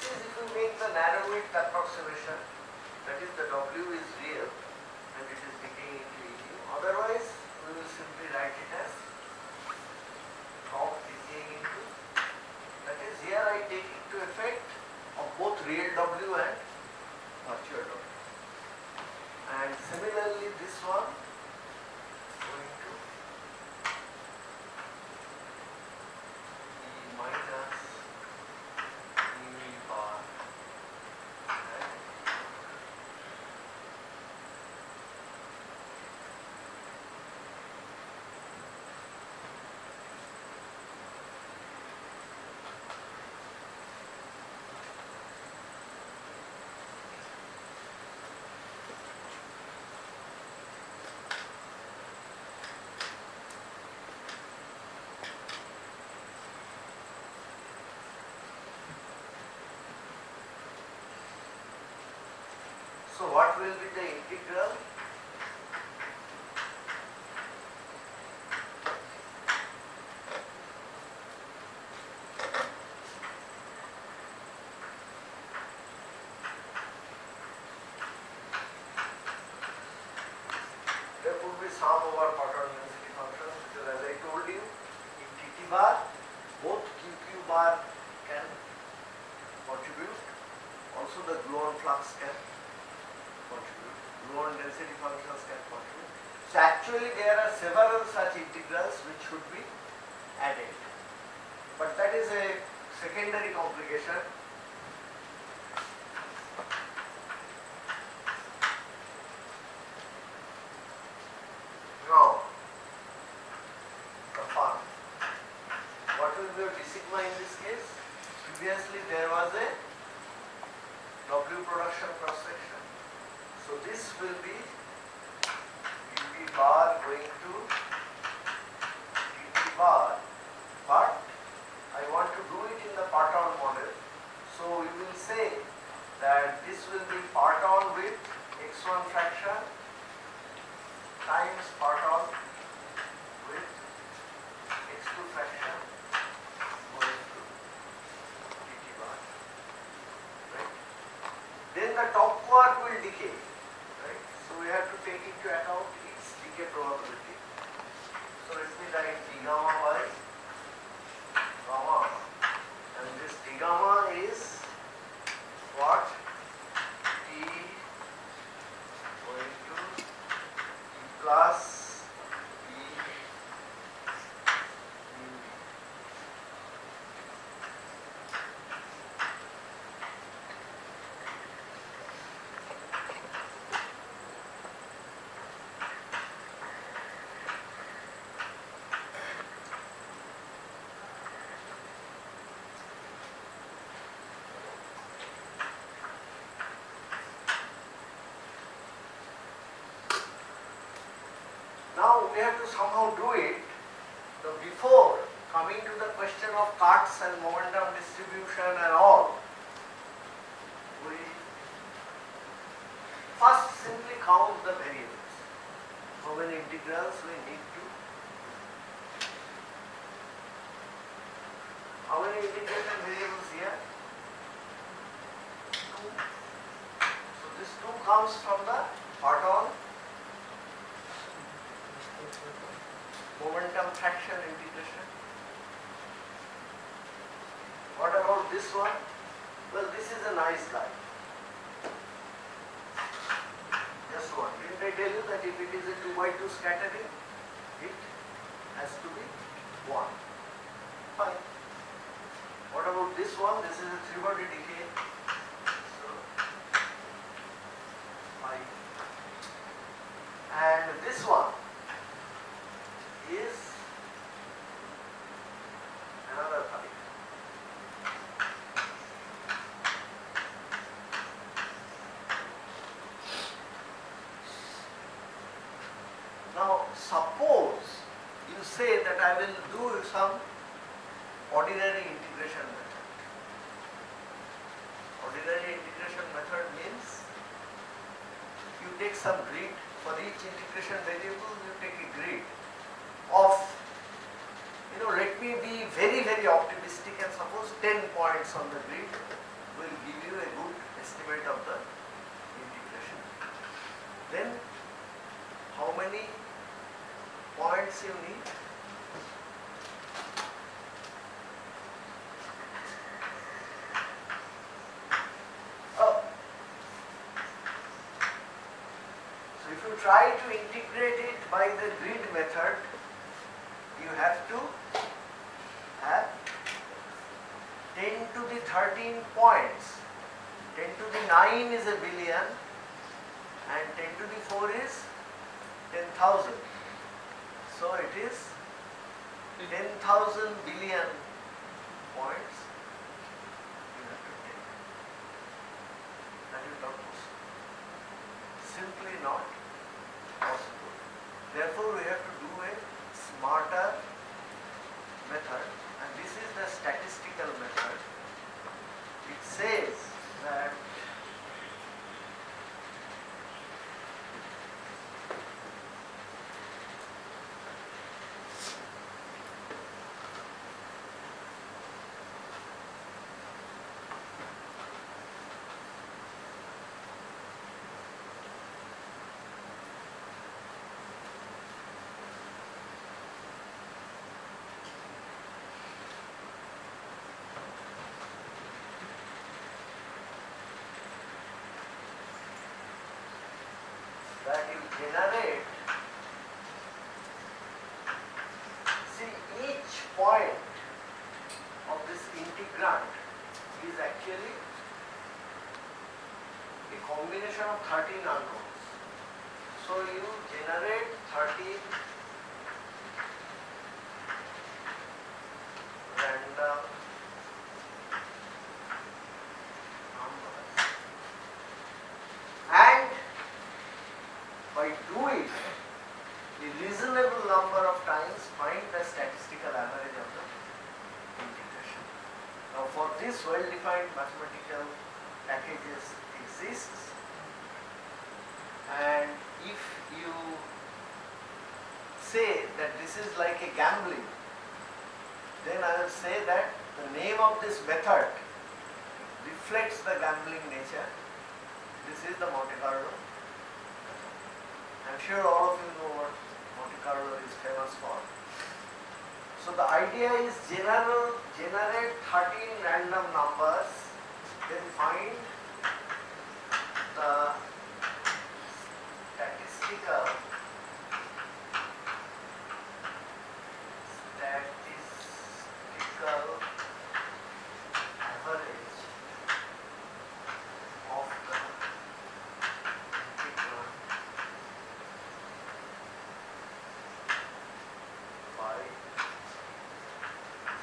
is if you make the narrow width approximation, that is the W is real and it is decaying into Eg. Otherwise, we will simply write it as top decaying into, that is here I take into effect of both real W and virtual W. And similarly this one going to E minus E bar and so what will be the integral? There could be sum over pattern density functions because as I told you, in Tt bar, both QQ bar can contribute, also the gluon flux can contribute, gluon density functions can contribute. So actually there are several such integrals which should be added, but that is a secondary complication. Now, the fun. What will be your d sigma in this case? Previously there was a W production cross section. So this will be UP bar going to TT bar, but I want to do it in the part-on model. So we will say that this will be part-on with x1 fraction times part-on with x2 fraction going to TT bar. Right? Then the top quark will decay. Right? So we have to take into account its decay probability. So let me write d gamma by gamma, and this d gamma is what? T going to E plus E mu d. Now we have to somehow do it. So before coming to the question of cuts and momentum distribution and all, we first simply count the variables. How many integrals we need to? How many integration variables here? 2. So this 2 comes from the part-on momentum fraction integration. What about this one? Well, this is a nice guy. Just one. Didn't I tell you that if it is a 2x2 scattering, it has to be 1. Fine. What about this one? This is a 3-body decay. So, 5. And this one is another 5. Now suppose you say that I will do some ordinary integration method. Ordinary integration method means you take some grid. For each integration variable you take a grid of, let me be very, very optimistic and suppose 10 points on the grid will else you need? Oh. So if you try to integrate it by the grid method, you have to have 10 to the 13 points. 10 to the 9 is a billion and 10 to the 4 is 10,000. So it is 10,000 billion points you have to take. That is not possible. Simply not possible. Therefore, we have to do a smarter method, and this is the statistical method. It says that you generate, see, each point of this integrand is actually a combination of 13 unknowns. So you generate 13 random numbers, and by doing a reasonable number of times find the statistical average of the integration. Now for this well-defined mathematical packages exists, and if you say that this is like a gambling, then I will say that the name of this method reflects the gambling nature. This is the Monte Carlo. I'm sure all of you know what Monte Carlo is famous for. So the idea is generate 13 random numbers, then find the statistical average of the integral by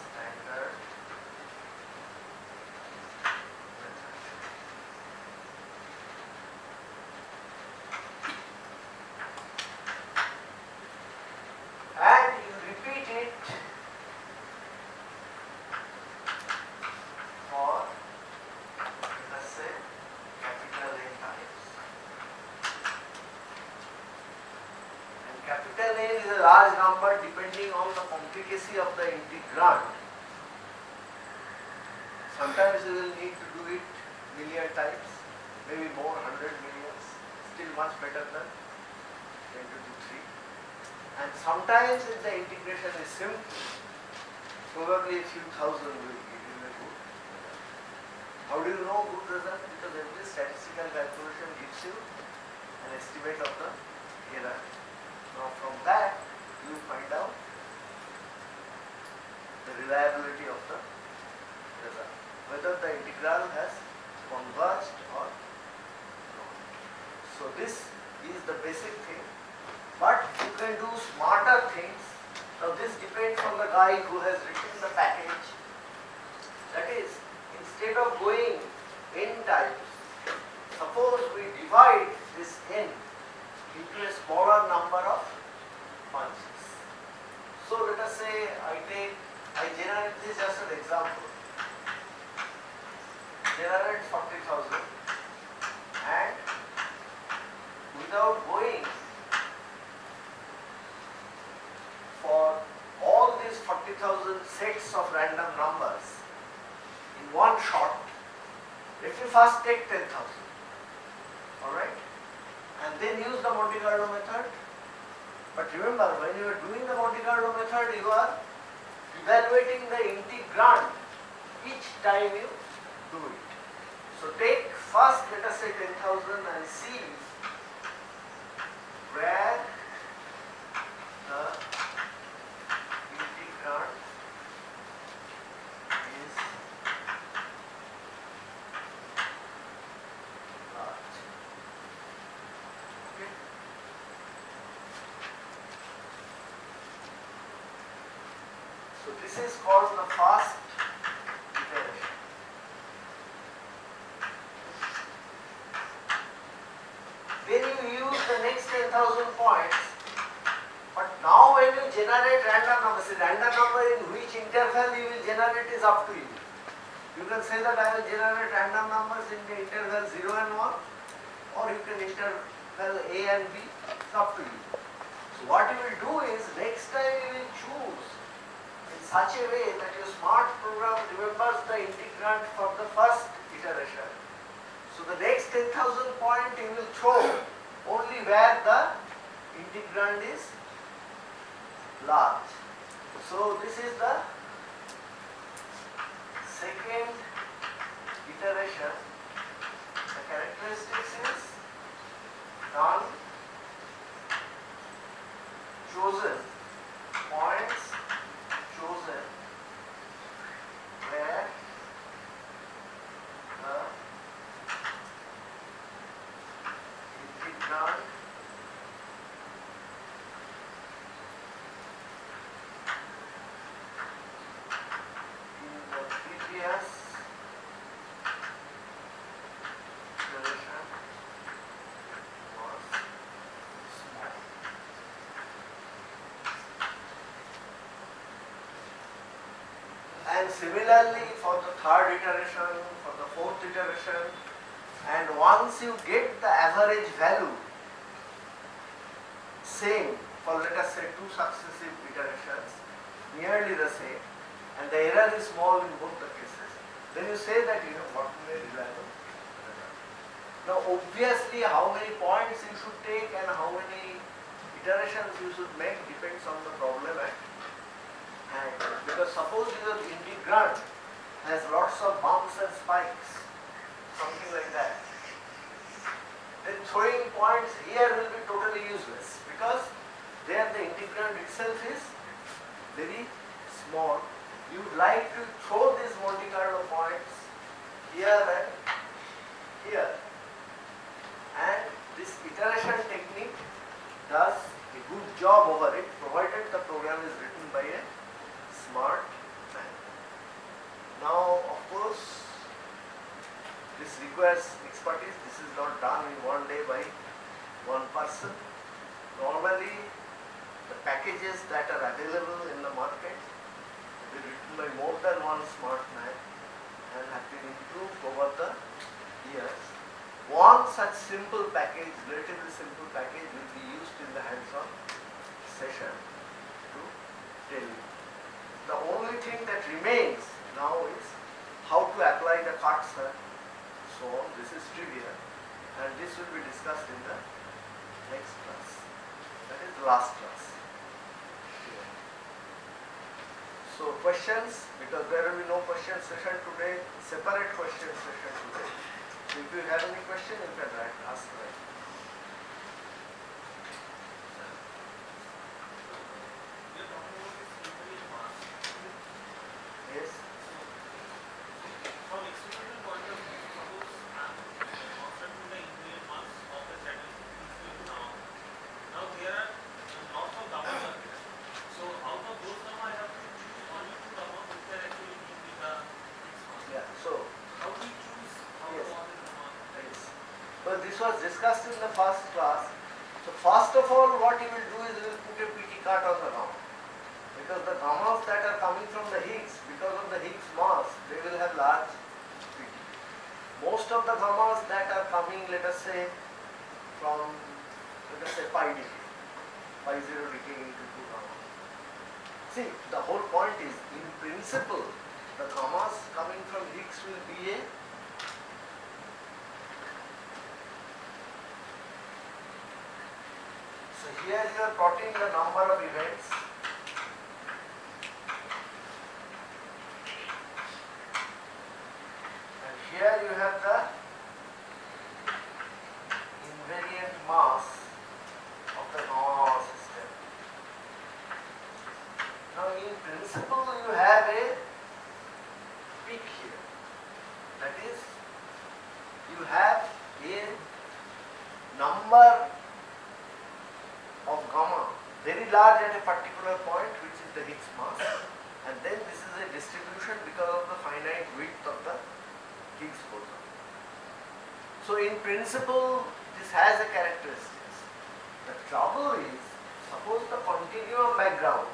standard method. And you repeat it for, let's say, capital N times. And capital N is a large number depending on the complicacy of the integrand. Sometimes you will need to do it million times, maybe more, 100 millions, still much better than 10 to the 3. And sometimes if the integration is simple, probably a few thousand will give you a good result. How do you know good result? Because every statistical calculation gives you an estimate of the error. Now from that you find out the reliability of the result, whether the integral has converged or not. So this is the basic thing, but you can do smarter things. Now this depends on the guy who has written the package. That is, instead of going n times, suppose we divide this n into a smaller number of bunches. So let us say I generate this just an example. Generate 40,000 and without going for all these 40,000 sets of random numbers in one shot, let me first take 10,000. Alright? And then use the Monte Carlo method But remember, when you are doing the Monte Carlo method, you are evaluating the integrand each time you do it. So take first, let us say 10,000 and see where the integrand is large. Okay. So this is called the first iteration. Then you use the next 10,000 points, but now when you generate random numbers, random number in which interval you will generate is up to you. You can say that I will generate random numbers in the interval 0 and 1, or you can interval A and B, it's up to you. So what you will do is, next time you will choose in such a way that your smart program remembers the integrand from the first iteration. So the next 10,000 point you will throw only where the integrand is large. So this is the second iteration. The characteristics is none, chosen, points chosen where the integrand in the previous iteration was small. And similarly for the third iteration, for the fourth iteration, and once you get the average value same for, let us say, two successive iterations, nearly the same, and the error is small in both the cases, then you say that you have gotten a reliable result. Now obviously how many points you should take and how many iterations you should make depends on the problem at hand. Because suppose your integrand has lots of bumps and spikes, something like that, then throwing points here will be totally useless, because there the integrand itself is very small. You would like to throw these Monte Carlo points here and here, and this iteration technique does a good job over it, provided the program is written by a smart man. Now of course this requires expertise. This is not done in one day by one person. Normally the packages that are available in the market have been written by more than one smart man and have been improved over the years. One such simple package, relatively simple package, will be used in the hands-on session to tell you. The only thing that remains now is how to apply the cuts and so on. This is trivia, and this will be discussed in the next class. That is the last class. So questions, because there will be no question session today, separate question session today. So if you have any question, you can ask right. Yes. From experimental point of view, suppose I'm constructing the initial mass of the set now. Now there are lots of gammas are there. So out of those gamma I have to choose only two gamma which are actually being with the fixed mass. Yeah. So How do you choose how yes. to want the gamma? Yes. Well, this was discussed in the first class. So first of all, what you will do is you will put a PT cut on the gamma. Because the gammas that are coming from the Higgs, because of the Higgs mass, they will have large PT. Most of the gammas that are coming, let us say, from, let us say, pi decay, pi 0 decay into 2 gamma. See, the whole point is, in principle, the gammas coming from Higgs will be a so here you are plotting the number of events. And here you have the invariant mass of the normal system. Now in principle you have a peak here. That is, you have a number of gamma very large at a particular point, which is the Higgs mass, and then this is a distribution because of the finite width of the Higgs boson. So in principle this has a characteristics. The trouble is, suppose the continuum background,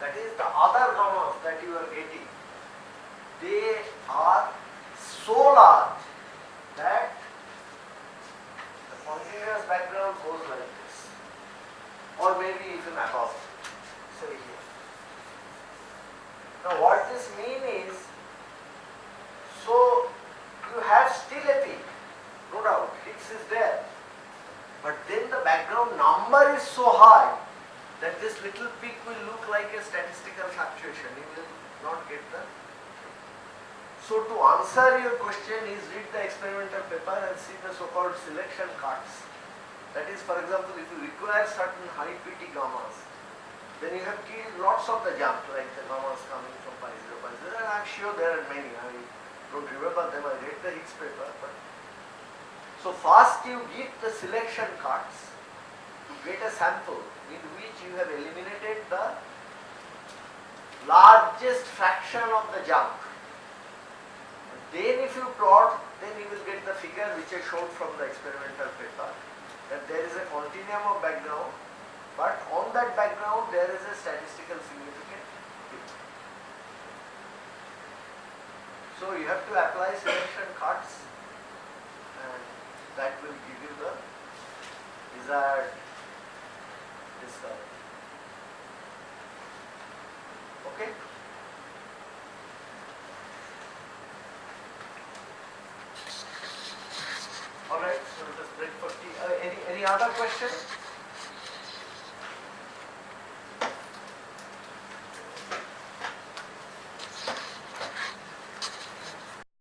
that is the other gammas that you are getting, they are so large that the continuous background goes like this, or maybe even above, say here. Now what this means is, so you have still a peak, no doubt, Higgs is there, but then the background number is so high that this little peak will look like a statistical fluctuation. You will not get the. So to answer your question is, read the experimental paper and see the so-called selection cuts. That is, for example, if you require certain high PT gammas, then you have killed lots of the junk, like the gammas coming from pi 0, and I am sure there are many. I don't remember them, I read the Higgs paper. But so first you give the selection cuts to get a sample in which you have eliminated the largest fraction of the junk. Then if you plot, then you will get the figure which I showed from the experimental paper, that there is a continuum of background, but on that background there is a statistical significant peak. So you have to apply selection cuts, and that will give you the desired discovery. Okay? Alright, so let us break for tea. Any other question?